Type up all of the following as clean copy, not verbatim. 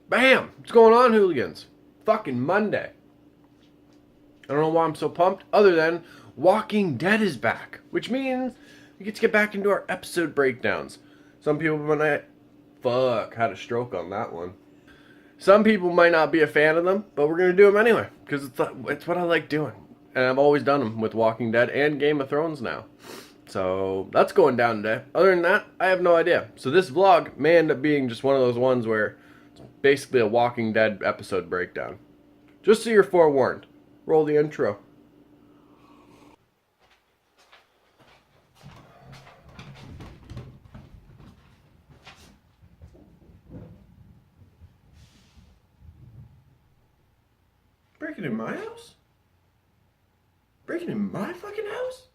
Bam! What's going on, hooligans? Fucking Monday. I don't know why I'm so pumped, other than Walking Dead is back, which means we get to get back into our episode breakdowns. Some people might... Fuck, had a stroke on that one. Some people might not be a fan of them, but we're going to do them anyway, because it's what I like doing. And I've always done them with Walking Dead and Game of Thrones now. So that's going down today. Other than that, I have no idea. So this vlog may end up being just one of those ones where it's basically a Walking Dead episode breakdown. Just so you're forewarned. Roll the intro. Breaking in my house? Breaking in my fucking house?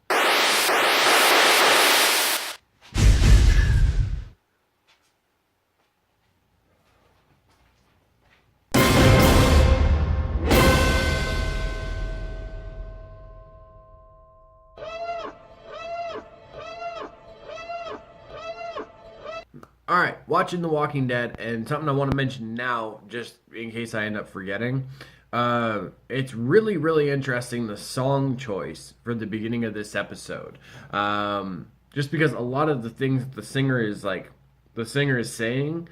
Alright, watching The Walking Dead, and something I want to mention now, just in case I end up forgetting. It's really, really interesting, the song choice for the beginning of this episode. Just because a lot of the things the singer is saying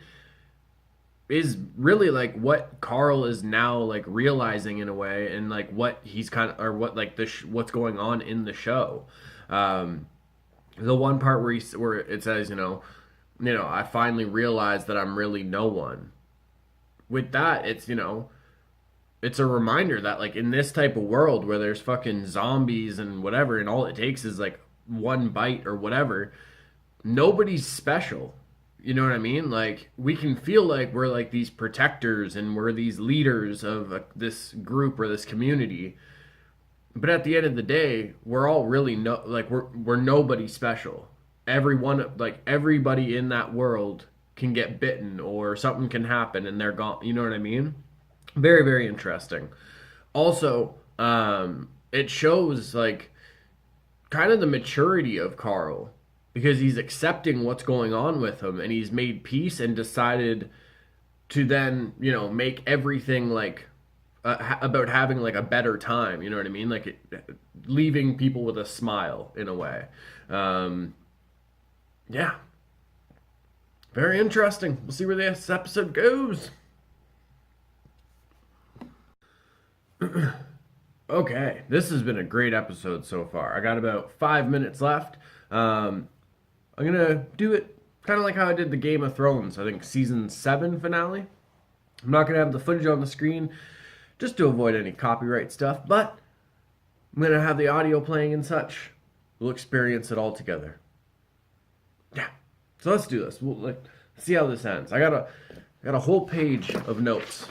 is really like what Carl is now like realizing in a way, and like what he's kind of, or what like what's going on in the show. The one part where it says, I finally realized that I'm really no one. With that, it's a reminder that like in this type of world where there's fucking zombies and whatever, and all it takes is like one bite or whatever, nobody's special. You know what I mean? Like, we can feel like we're like these protectors and we're these leaders of this group or this community. But at the end of the day, we're all really we're nobody special. Everybody in that world can get bitten or something can happen and they're gone. You know what I mean? Very, very interesting. Also, it shows like kind of the maturity of Carl, because he's accepting what's going on with him and he's made peace and decided to then, make everything like about having like a better time. You know what I mean? Like leaving people with a smile in a way. Yeah. Very interesting. We'll see where this episode goes. Okay, this has been a great episode so far. I got about 5 minutes left. I'm gonna do it kind of like how I did the Game of Thrones, I think season 7 finale. I'm not gonna have the footage on the screen just to avoid any copyright stuff, but I'm gonna have the audio playing and such. We'll experience it all together. Yeah, so let's do this. We'll see how this ends. I got a whole page of notes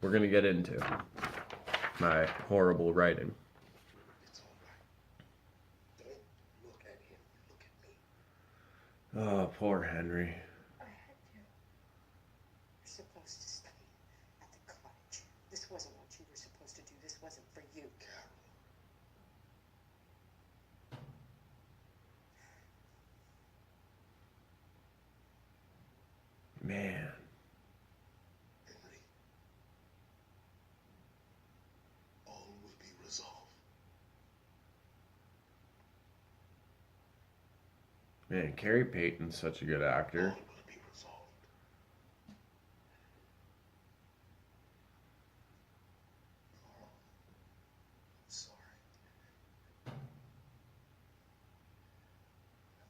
we're gonna get into. My horrible writing. It's all right. Don't look at him. Look at me. Oh, poor Henry. I had to. You're supposed to study at the cottage. This wasn't what you were supposed to do. This wasn't for you. Carol. Man. Henry. All will be resolved. Man, Carrie Payton's such a good actor. All will be resolved. Carl, I'm sorry. I'm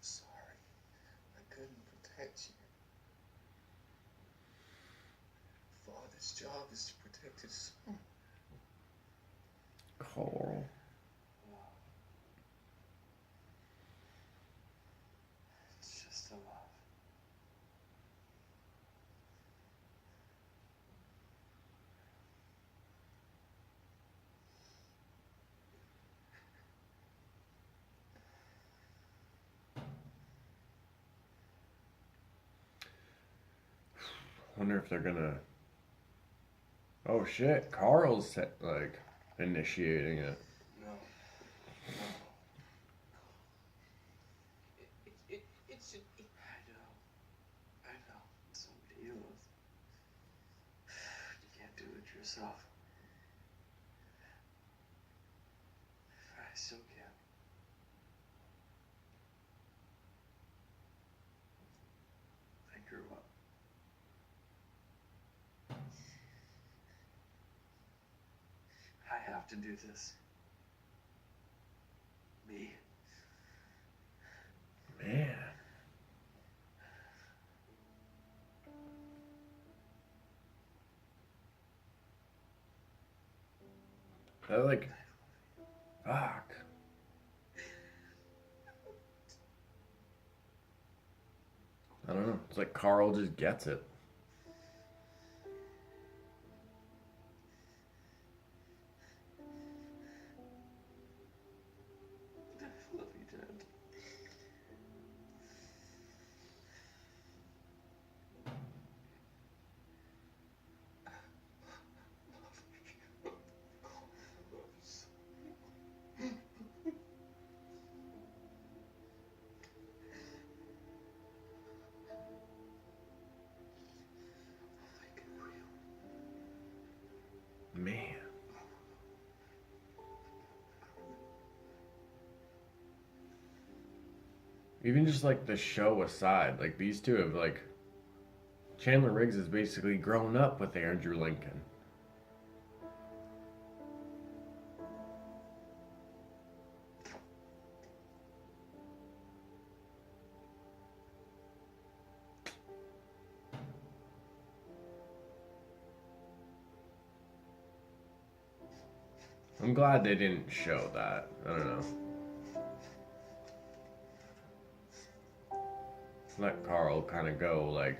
sorry. I couldn't protect you. Father's job is to protect his son. Carl. It's just a love. Wonder if they're gonna... Oh shit, Carl's like initiating it. No. It's I know. Somebody else. yourself. I still can. I grew up. I have to do this. Me. Man. I like, fuck. I don't know. It's like Carl just gets it. I love you, Dad. Man. Even just like the show aside, like these two have like Chandler Riggs has basically grown up with Andrew Lincoln. I'm glad they didn't show that. I don't know. Let Carl kind of go, like,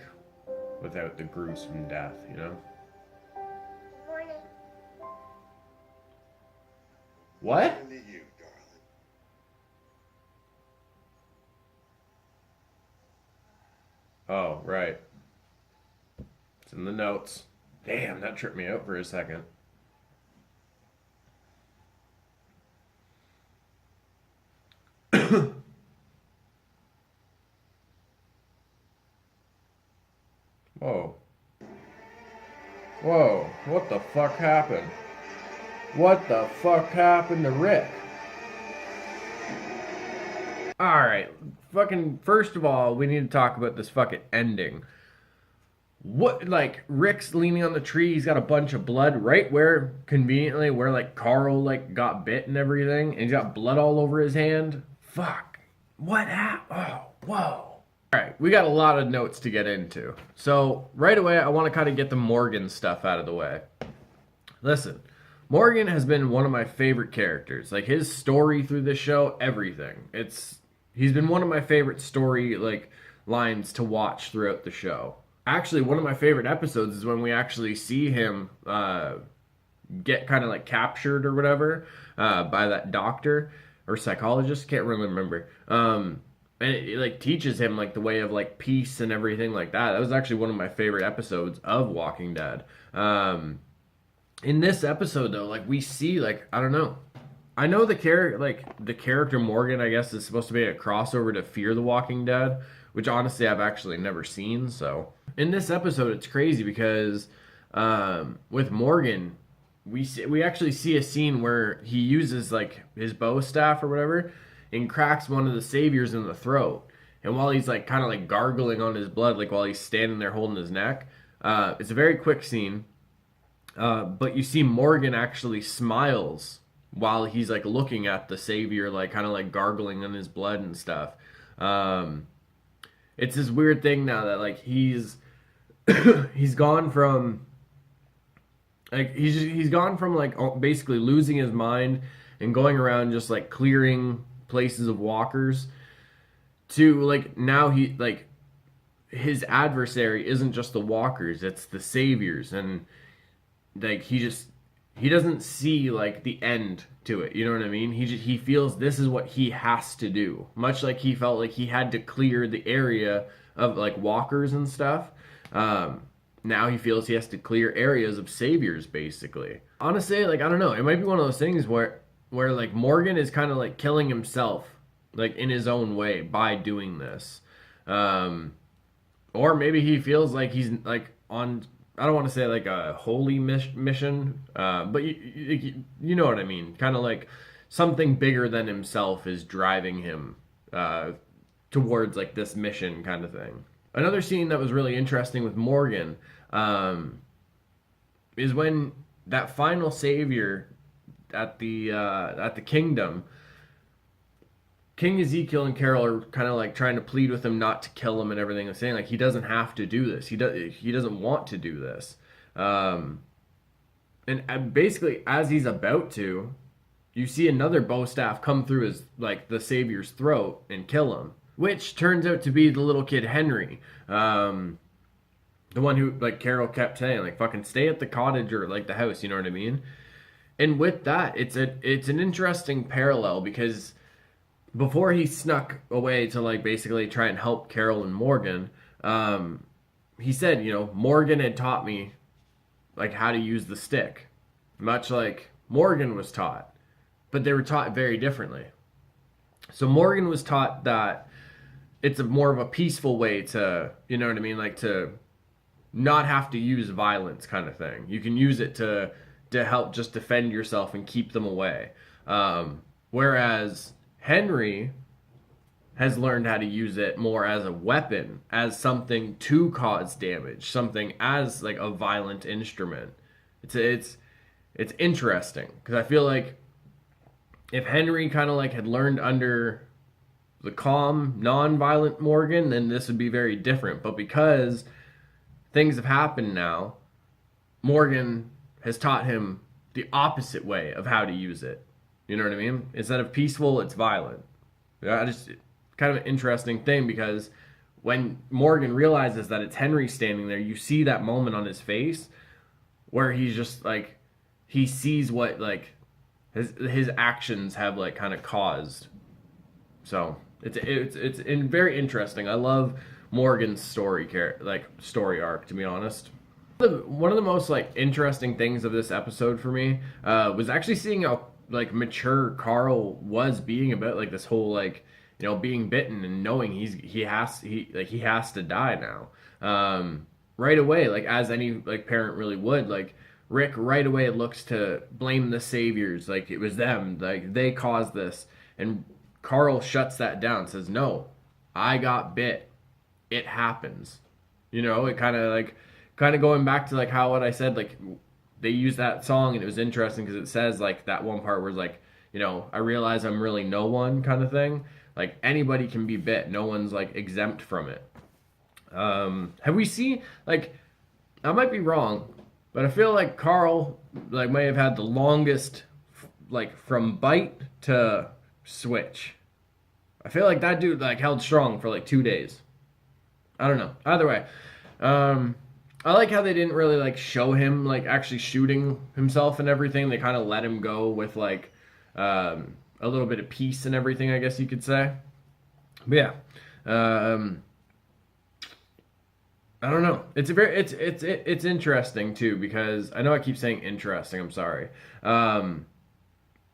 without the gruesome death, you know? Morning. What? Only you, darling. Oh, right. It's in the notes. Damn, that tripped me out for a second. Whoa. Whoa, what the fuck happened? What the fuck happened to Rick? Alright, fucking, first of all, we need to talk about this fucking ending. What, like, Rick's leaning on the tree, he's got a bunch of blood right where, conveniently, where, like, Carl, like, got bit and everything, and he's got blood all over his hand. Fuck. What happened? Oh, whoa. Alright, we got a lot of notes to get into. So, right away, I want to kind of get the Morgan stuff out of the way. Listen, Morgan has been one of my favorite characters. Like, his story through this show, everything. He's been one of my favorite story, like, lines to watch throughout the show. Actually, one of my favorite episodes is when we actually see him get kind of, like, captured or whatever by that doctor or psychologist. Can't really remember. And it like teaches him like the way of like peace and everything like that. That was actually one of my favorite episodes of Walking Dead. In this episode though, like we see like I don't know. I know the character Morgan, I guess, is supposed to be a crossover to Fear the Walking Dead, which honestly I've actually never seen. So in this episode, it's crazy because with Morgan, we actually see a scene where he uses like his bow staff or whatever and cracks one of the saviors in the throat. And while he's like kind of like gargling on his blood, like while he's standing there holding his neck, it's a very quick scene. But you see Morgan actually smiles while he's like looking at the savior, like kind of like gargling on his blood and stuff. It's this weird thing now that like he's gone from like he's gone from like basically losing his mind and going around just like clearing places of walkers to like now he like his adversary isn't just the walkers, it's the saviors, and like he doesn't see like the end to it, you know what I mean? He feels this is what he has to do, much like he felt like he had to clear the area of like walkers and stuff. Now he feels he has to clear areas of saviors basically. Honestly, like I don't know, it might be one of those things where like Morgan is kind of like killing himself like in his own way by doing this. Or maybe he feels like he's like on I don't want to say like a holy mission, but you know what I mean. Kind of like something bigger than himself is driving him uh, towards like this mission kind of thing. Another scene that was really interesting with Morgan um, is when that final savior at the kingdom, King Ezekiel and Carol are kind of like trying to plead with him not to kill him and everything, and saying like he doesn't have to do this. He doesn't want to do this. Um, and basically, as he's about to, you see another bow staff come through his like the savior's throat and kill him, which turns out to be the little kid Henry. The one who like Carol kept saying like fucking stay at the cottage or like the house, you know what I mean? And with that, it's an interesting parallel because before he snuck away to like basically try and help Carol and Morgan, he said, you know, Morgan had taught me like how to use the stick, much like Morgan was taught, but they were taught very differently. So Morgan was taught that it's a more of a peaceful way to, you know what I mean, like to not have to use violence kind of thing. You can use it to help just defend yourself and keep them away. Whereas Henry has learned how to use it more as a weapon, as something to cause damage, something as like a violent instrument. It's interesting because I feel like if Henry kind of like had learned under the calm, non-violent Morgan, then this would be very different. But because things have happened now, Morgan has taught him the opposite way of how to use it. You know what I mean? Instead of peaceful, it's violent. Yeah, just kind of an interesting thing because when Morgan realizes that it's Henry standing there, you see that moment on his face where he's just like he sees what like his actions have like kind of caused. So it's very interesting. I love Morgan's story arc, to be honest. One of the most like interesting things of this episode for me was actually seeing how like mature Carl was being about like this whole like, you know, being bitten and knowing he has to die now. Right away, like as any like parent really would, like Rick right away looks to blame the saviors, like it was them, like they caused this, and Carl shuts that down, says no, I got bit, it happens. You know, it kind of going back to like how what I said, like they used that song and it was interesting because it says like that one part where it's like, you know, I realize I'm really no one kind of thing. Like anybody can be bit, no one's like exempt from it. Have we seen like, I might be wrong, but I feel like Carl like may have had the longest like from bite to switch. I feel like that dude like held strong for like 2 days. I don't know. Either way, I like how they didn't really like show him like actually shooting himself and everything. They kind of let him go with like a little bit of peace and everything, I guess you could say. But yeah, I don't know. It's interesting too because I know I keep saying interesting. I'm sorry.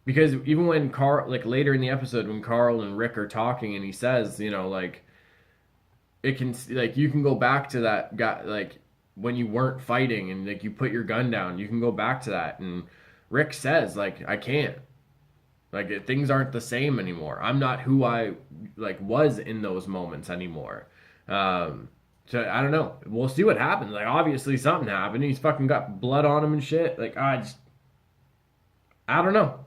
Because even when Carl, like later in the episode, when Carl and Rick are talking and he says, you know, like it can like you can go back to that guy like when you weren't fighting and like you put your gun down, you can go back to that. And Rick says like I can't. Like things aren't the same anymore. I'm not who I like was in those moments anymore. So I don't know. We'll see what happens. Like obviously something happened. He's fucking got blood on him and shit. Like I don't know.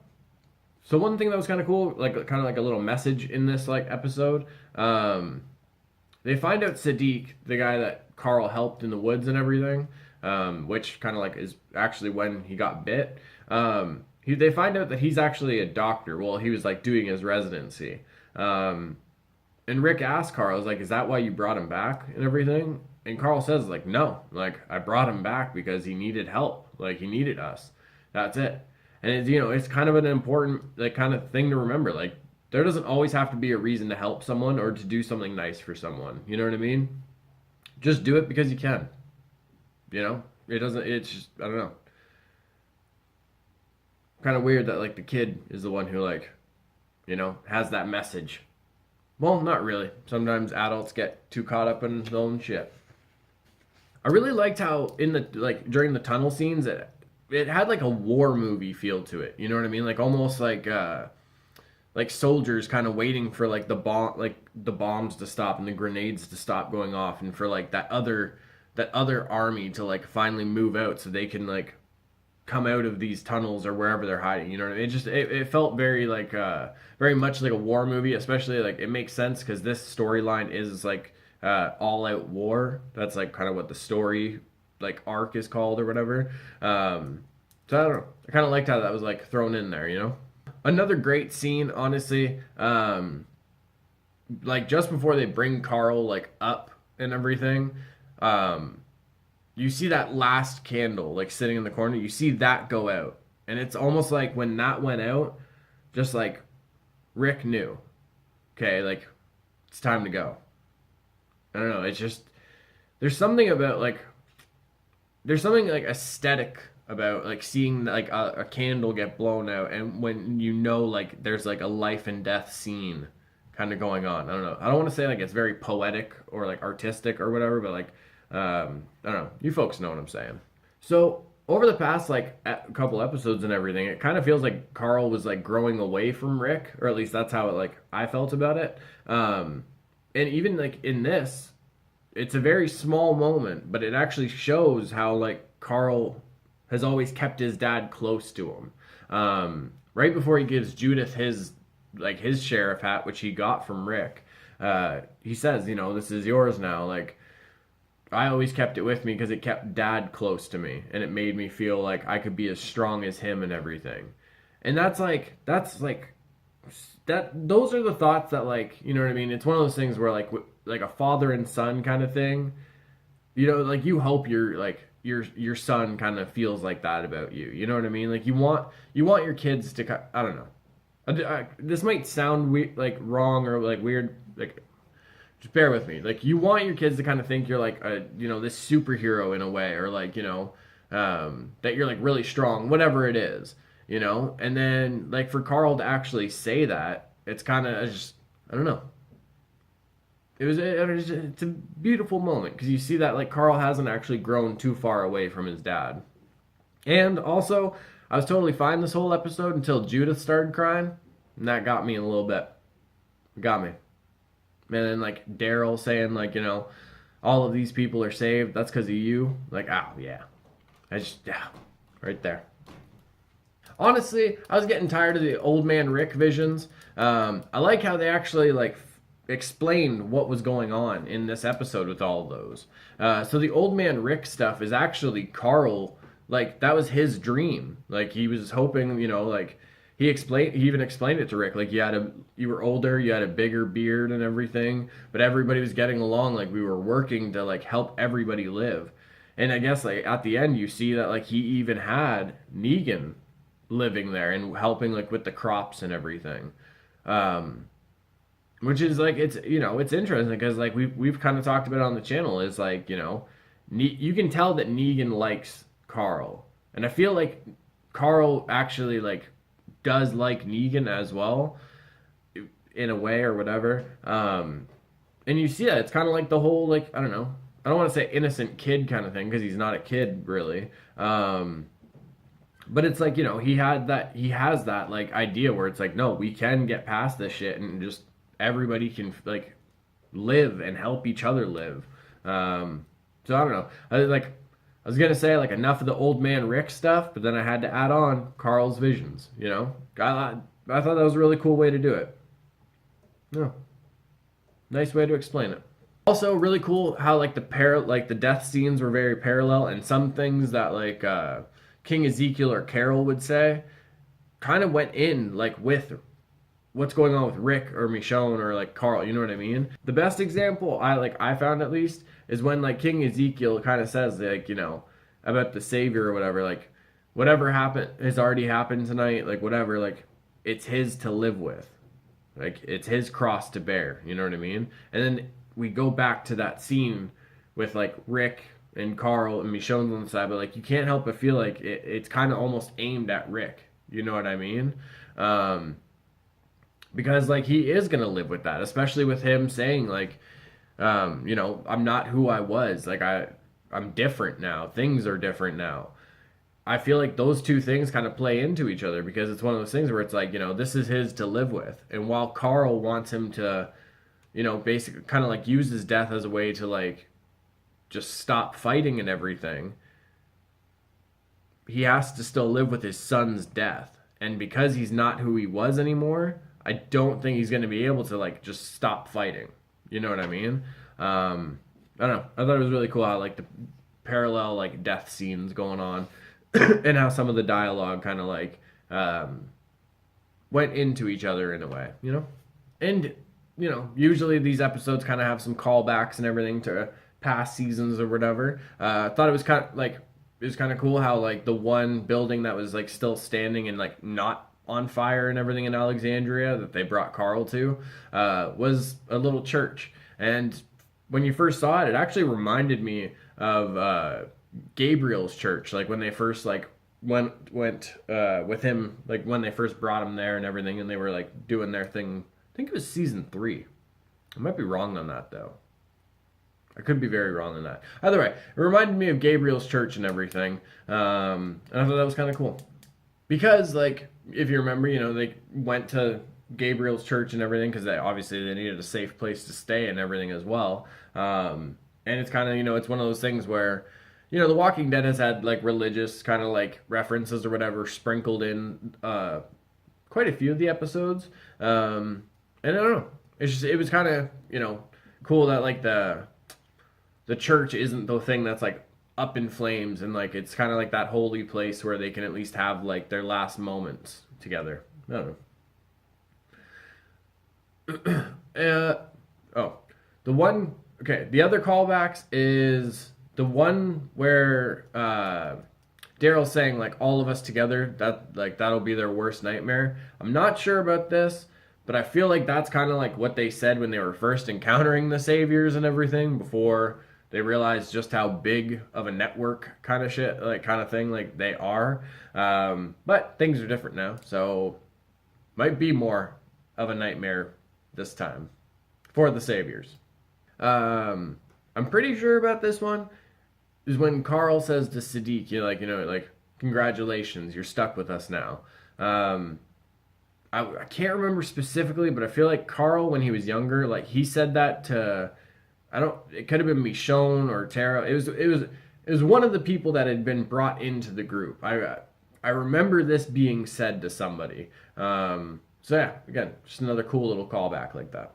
So one thing that was kind of cool, like kind of like a little message in this like episode, they find out Sadiq, the guy that Carl helped in the woods and everything, which kind of like is actually when he got bit. They find out that he's actually a doctor. Well, he was like doing his residency. And Rick asks Carl, like, is that why you brought him back and everything? And Carl says, like, no, like I brought him back because he needed help. Like he needed us. That's it. And it's, you know, it's kind of an important like kind of thing to remember. Like there doesn't always have to be a reason to help someone or to do something nice for someone. You know what I mean? Just do it because you can. You know? It's just, I don't know. Kind of weird that like the kid is the one who like, you know, has that message. Well, not really. Sometimes adults get too caught up in their own shit. I really liked how in the like during the tunnel scenes it had like a war movie feel to it. You know what I mean? Like almost like soldiers kind of waiting for like the bombs to stop and the grenades to stop going off, and for like that other army to like finally move out so they can like come out of these tunnels or wherever they're hiding. You know what I mean? It felt very like very much like a war movie, especially like it makes sense because this storyline is like all out war. That's like kind of what the story like arc is called or whatever. So I don't know. I kind of liked how that was like thrown in there. You know, another great scene, honestly. Like just before they bring Carl like up and everything. You see that last candle like sitting in the corner. You see that go out, and it's almost like when that went out, just like Rick knew, okay, like it's time to go. I don't know. It's just there's something about like there's something like aesthetic about like seeing like a candle get blown out, and when you know like there's like a life and death scene kind of going on. I don't know. I don't want to say like it's very poetic or like artistic or whatever, but like I don't know. You folks know what I'm saying. So over the past like a couple episodes and everything, it kind of feels like Carl was like growing away from Rick, or at least that's how it like I felt about it. And even like in this, it's a very small moment, but it actually shows how like Carl has always kept his dad close to him. Right before he gives Judith his sheriff hat, which he got from Rick, he says, you know, this is yours now. Like, I always kept it with me because it kept dad close to me, and it made me feel like I could be as strong as him and everything. And that's like that those are the thoughts that like, you know what I mean? It's one of those things where like a father and son kind of thing. You know, like you hope your son kind of feels like that about you. You know what I mean? Like you want your kids to, I don't know. This might sound like wrong or like weird, like just bear with me. Like you want your kids to kind of think you're like a, you know, this superhero in a way, or like, you know, that you're like really strong, whatever it is, you know. And then like for Carl to actually say that, it's kind of just, I don't know. It's a beautiful moment because you see that like Carl hasn't actually grown too far away from his dad. And also, I was totally fine this whole episode until Judith started crying, and that got me a little bit. It got me. And then like Daryl saying like, you know, all of these people are saved. That's because of you. Like, oh yeah, right there. Honestly, I was getting tired of the old man Rick visions. I like how they actually like explained what was going on in this episode with all of those. So the old man Rick stuff is actually Carl. Like that was his dream. Like he was hoping, you know, like he even explained it to Rick. Like you were older, you had a bigger beard and everything, but everybody was getting along. Like we were working to like help everybody live. And I guess like at the end you see that like he even had Negan living there and helping like with the crops and everything. Which is like, it's, you know, it's interesting because like we've kind of talked about it on the channel, is like, you know, you can tell that Negan likes Carl, and I feel like Carl actually like does like Negan as well in a way or whatever. And you see that it's kind of like the whole like, I don't know, I don't want to say innocent kid kind of thing because he's not a kid really. But it's like, you know, he has that like idea where it's like, no, we can get past this shit and just everybody can like live and help each other live. So I don't know. I was gonna say like enough of the old man Rick stuff, but then I had to add on Carl's visions. You know, I thought that was a really cool way to do it. No, nice way to explain it. Also, really cool how like the death scenes were very parallel, and some things that like King Ezekiel or Carol would say kind of went in like with what's going on with Rick or Michonne or like Carl, you know what I mean? The best example I found at least is when like King Ezekiel kind of says like, you know, about the Savior or whatever, like whatever happened has already happened tonight, like whatever, like it's his to live with. Like it's his cross to bear, you know what I mean? And then we go back to that scene with like Rick and Carl and Michonne's on the side, but like you can't help but feel like it's kind of almost aimed at Rick, you know what I mean? Because like he is gonna live with that, especially with him saying like, you know, I'm not who I was. Like I'm different now. Things are different now. I feel like those two things kind of play into each other because it's one of those things where it's like, this is his to live with. And while Carl wants him to, basically kind of like use his death as a way to like just stop fighting and everything, he has to still live with his son's death. And because he's not who he was anymore, I don't think he's going to be able to like just stop fighting. You know what I mean? I don't know. I thought it was really cool how like the parallel like death scenes going on and how some of the dialogue kind of like went into each other in a way, And usually these episodes kind of have some callbacks and everything to past seasons or whatever. I thought it was kind of cool how like the one building that was like still standing and like not on fire and everything in Alexandria that they brought Carl to was a little church. And when you first saw it, it actually reminded me of Gabriel's church, like when they first like went with him, like when they first brought him there and everything, and they were like doing their thing. I think it was season 3. I might be wrong on that though. I could be very wrong on that. Either way, it reminded me of Gabriel's church and everything, and I thought that was kind of cool because, like, if you remember, they went to Gabriel's church and everything because they needed a safe place to stay and everything as well. And it's kind of, it's one of those things where, The Walking Dead has had like religious kind of like references or whatever sprinkled in quite a few of the episodes. And I don't know, it was kind of, cool that like the church isn't the thing that's like up in flames, and like it's kind of like that holy place where they can at least have like their last moments together. I don't know. The other callbacks is the one where Daryl's saying like all of us together, that'll be their worst nightmare. I'm not sure about this, but I feel like that's kind of like what they said when they were first encountering the Saviors and everything before they realized just how big of a network kind of shit, like kind of thing, like they are. But things are different now, so might be more of a nightmare this time for the Saviors. I'm pretty sure about this one is when Carl says to Sadiq, like congratulations, you're stuck with us now. I can't remember specifically, but I feel like Carl, when he was younger, like he said that to, it could have been Michonne or Tara. It was one of the people that had been brought into the group. I remember this being said to somebody. So yeah, again, just another cool little callback like that.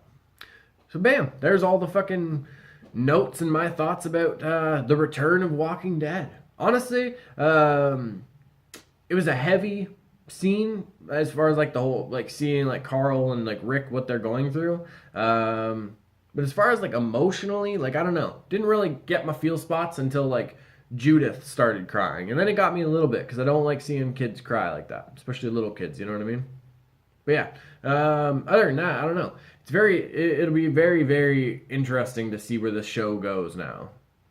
So bam, there's all the fucking notes and my thoughts about the return of Walking Dead. Honestly, it was a heavy scene as far as like the whole, like seeing like Carl and like Rick, what they're going through. But as far as like emotionally, like I don't know, didn't really get my feel spots until like Judith started crying, and then it got me a little bit because I don't like seeing kids cry like that, especially little kids. You know what I mean? But yeah, other than that, I don't know. It'll be very, very interesting to see where the show goes now.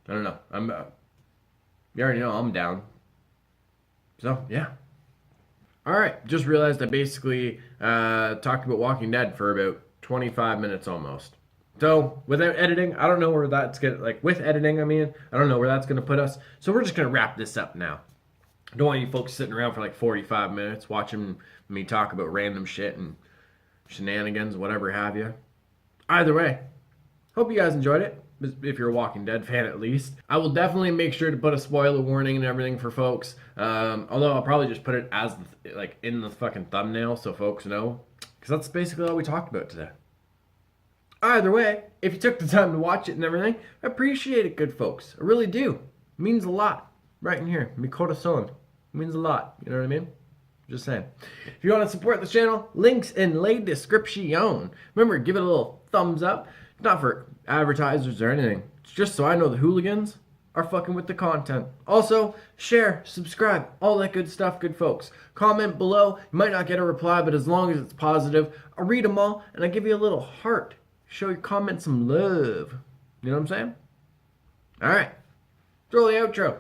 I don't know. You already know I'm down. So yeah. All right, just realized I basically talked about Walking Dead for about 25 minutes almost. So without editing, I don't know where that's gonna, like with editing, I don't know where that's gonna put us. So we're just gonna wrap this up now. I don't want you folks sitting around for like 45 minutes watching me talk about random shit and shenanigans, whatever have you. Either way, hope you guys enjoyed it. If you're a Walking Dead fan, at least. I will definitely make sure to put a spoiler warning and everything for folks. Although I'll probably just put it as like in the fucking thumbnail so folks know, because that's basically all we talked about today. Either way, if you took the time to watch it and everything, I appreciate it, good folks. I really do. It means a lot. Right in here, mi corazón. It means a lot. You know what I mean? Just saying. If you want to support the channel, links in la description. Remember, give it a little thumbs up. Not for advertisers or anything. It's just so I know the hooligans are fucking with the content. Also, share, subscribe, all that good stuff, good folks. Comment below. You might not get a reply, but as long as it's positive, I'll read them all, and I give you a little heart. Show your comments some love. You know what I'm saying? All right. Throw the outro.